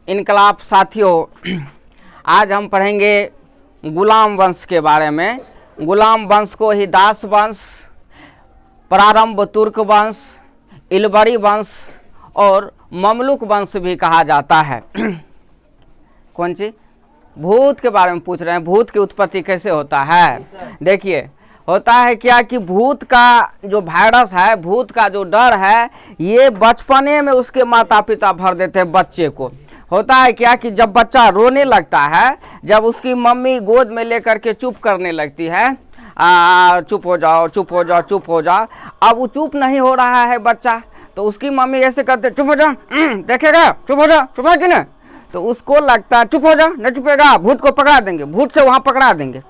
इनकलाब साथियों, आज हम पढ़ेंगे गुलाम वंश के बारे में। गुलाम वंश को ही दास वंश, प्रारंभ तुर्क वंश, इलबरी वंश और ममलुक वंश भी कहा जाता है। कौन सी? भूत के बारे में पूछ रहे हैं। भूत की उत्पत्ति कैसे होता है? देखिए, होता है क्या कि भूत का जो वायरस है, भूत का जो डर है, ये बचपने में उसके माता पिता भर देते हैं बच्चे को। होता है क्या कि जब बच्चा रोने लगता है, जब उसकी मम्मी गोद में लेकर के चुप करने लगती है, चुप हो जाओ, चुप हो जाओ, चुप हो जाओ, अब वो चुप नहीं हो रहा है बच्चा, तो उसकी मम्मी ऐसे करते, चुप हो जाओ, देखेगा, चुप हो जाओ, चुप है कि नहीं? तो उसको लगता है चुप हो जाओ, नहीं चुपेगा, भूत को पकड़ा देंगे, भूत से वहां पकड़ा देंगे।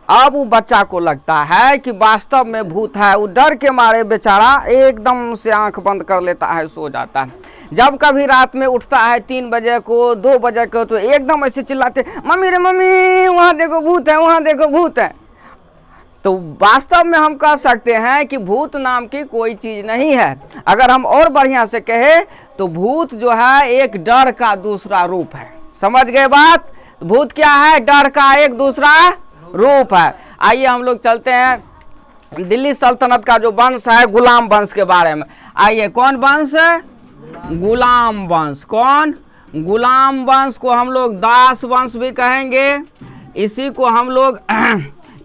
अब वो बच्चा को लगता है कि वास्तव में भूत है, वो डर के मारे बेचारा एकदम से आंख बंद कर लेता है, सो जाता है। जब कभी रात में उठता है 3 बजे को, 2 बजे को, तो एकदम ऐसे चिल्लाते, मम्मी रे मम्मी, वहां देखो भूत है, वहां देखो भूत है। तो वास्तव में हम कह सकते हैं कि भूत नाम की कोई चीज नहीं है। अगर हम और बढ़िया से कहे तो भूत जो है एक डर का दूसरा रूप है। समझ गए बात? भूत क्या है? डर का एक दूसरा रूप है। आइए हम लोग चलते हैं दिल्ली सल्तनत का जो वंश है, गुलाम वंश के बारे में। आइए, कौन वंश? गुलाम वंश। कौन? गुलाम वंश को हम लोग दास वंश भी कहेंगे, इसी को हम लोग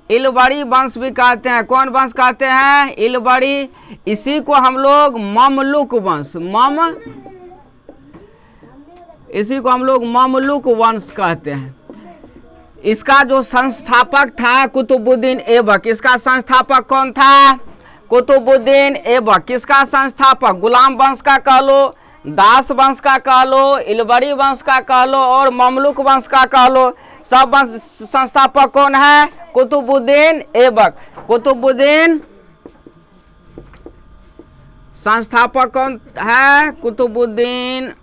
इलबरी वंश भी कहते हैं। कौन वंश कहते हैं? इलबरी। इसी को हम लोग ममलुक वंश, इसी को हम लोग ममलुक वंश कहते हैं। इसका जो संस्थापक था कुतुबुद्दीन ऐबक। इसका संस्थापक कौन था? कुतुबुद्दीन ऐबक। किसका संस्थापक? गुलाम वंश का कह लो, दास वंश का कह लो, इलबरी वंश का कह लो और ममलुक वंश का कह लो। सब वंश संस्थापक कौन है? कुतुबुद्दीन ऐबक। कुतुबुद्दीन संस्थापक कौन है? कुतुबुद्दीन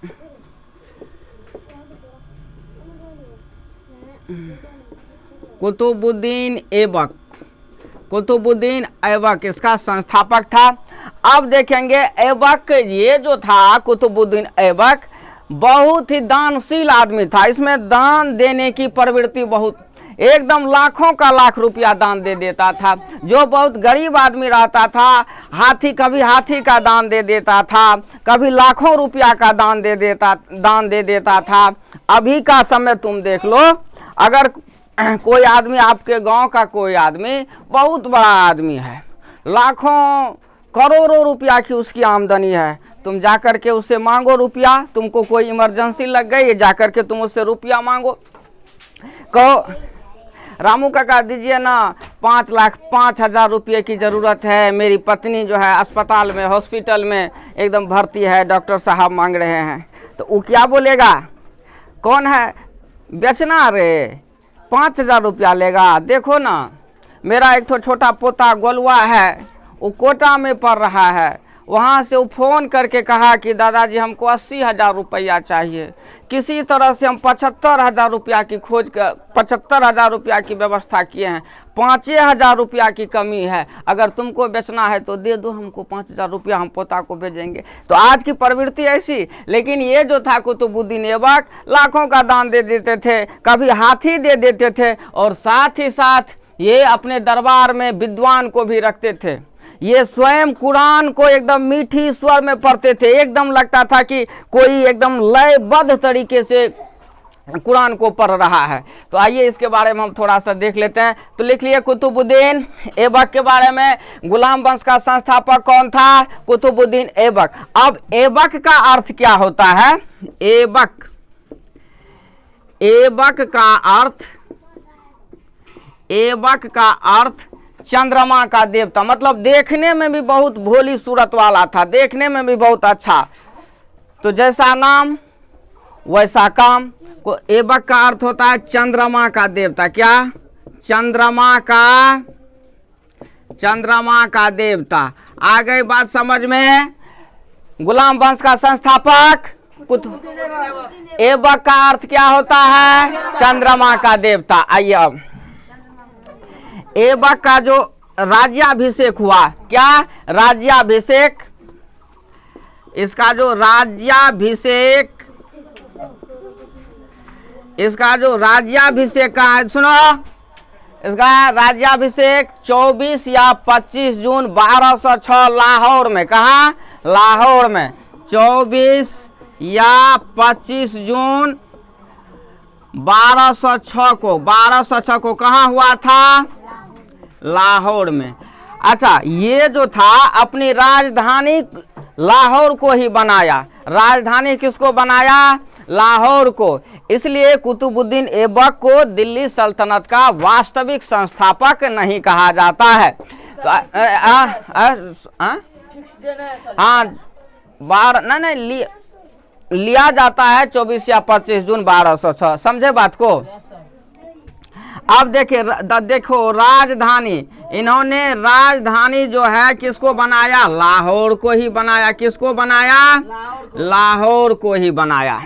ऐबक। कुतुबुद्दीन ऐबक इसका संस्थापक था। अब देखेंगे ऐबक, ये जो था कुतुबुद्दीन ऐबक, बहुत ही दानशील आदमी था। इसमें दान देने की प्रवृत्ति बहुत, एकदम लाखों का लाख रुपया दान दे देता था। जो बहुत गरीब आदमी रहता था, कभी हाथी का दान दे देता था, कभी लाखों रुपया का दान दे देता था। अभी का समय तुम देख लो, अगर कोई आदमी, आपके गांव का कोई आदमी बहुत बड़ा आदमी है, लाखों करोड़ों रुपया की उसकी आमदनी है, तुम जाकर के उससे मांगो रुपया, तुमको कोई इमरजेंसी लग गई, जाकर के तुम उससे रुपया मांगो, कहो रामू काका दीजिए ना 5,05,000 रुपये की ज़रूरत है, मेरी पत्नी जो है अस्पताल में, हॉस्पिटल में एकदम भर्ती है, डॉक्टर साहब मांग रहे हैं। तो वो क्या बोलेगा? कौन है? बेचना रे, 5,000 रुपया लेगा। देखो ना, मेरा एक तो छोटा पोता गोलुआ है, वो कोटा में पढ़ रहा है, वहाँ से वो फ़ोन करके कहा कि दादाजी हमको 80,000 रुपया चाहिए। किसी तरह से हम 75,000 रुपया की 75,000 रुपया की व्यवस्था किए हैं, 5,000 रुपया की कमी है, अगर तुमको बेचना है तो दे दो हमको 5,000 रुपया, हम पोता को भेजेंगे। तो आज की प्रवृत्ति ऐसी। लेकिन ये जो था कुतुबुद्दीन ऐबक, लाखों का दान दे देते थे, कभी हाथी दे देते थे, और साथ ही साथ ये अपने दरबार में विद्वान को भी रखते थे। ये स्वयं कुरान को एकदम मीठी स्वर में पढ़ते थे, एकदम लगता था कि कोई एकदम लयबद्ध तरीके से कुरान को पढ़ रहा है। तो आइए इसके बारे में हम थोड़ा सा देख लेते हैं। तो लिख लिए कुतुबुद्दीन ऐबक के बारे में। गुलाम वंश का संस्थापक कौन था? कुतुबुद्दीन ऐबक। अब ऐबक का अर्थ क्या होता है? ऐबक, ऐबक का अर्थ चंद्रमा का देवता, मतलब देखने में भी बहुत भोली सूरत वाला था, देखने में भी बहुत अच्छा। तो जैसा नाम वैसा काम। को ऐबक का अर्थ होता है चंद्रमा का देवता। क्या? चंद्रमा का देवता। आ गई बात समझ में? गुलाम वंश का संस्थापक ऐबक का अर्थ क्या होता है? चंद्रमा का देवता। आइए अब ऐबक का जो राज्याभिषेक हुआ, क्या? राज्याभिषेक। इसका जो राज्याभिषेक इसका जो राज्याभिषेक का है, सुनो, इसका राज्याभिषेक 24 या 25 जून 1206 लाहौर में, कहा? लाहौर में 24 या 25 जून 1206 को कहाँ हुआ था? लाहौर में। अच्छा, ये जो था अपनी राजधानी लाहौर को ही बनाया। राजधानी किसको बनाया? लाहौर को। इसलिए कुतुबुद्दीन ऐबक को दिल्ली सल्तनत का वास्तविक संस्थापक नहीं कहा जाता है। तो हाँ, नहीं लिया जाता है 24 या 25 जून 1206। समझे बात को? अब देखो राजधानी, इन्होंने राजधानी जो है किसको बनाया? लाहौर को ही बनाया। किसको बनाया? लाहौर को ही बनाया।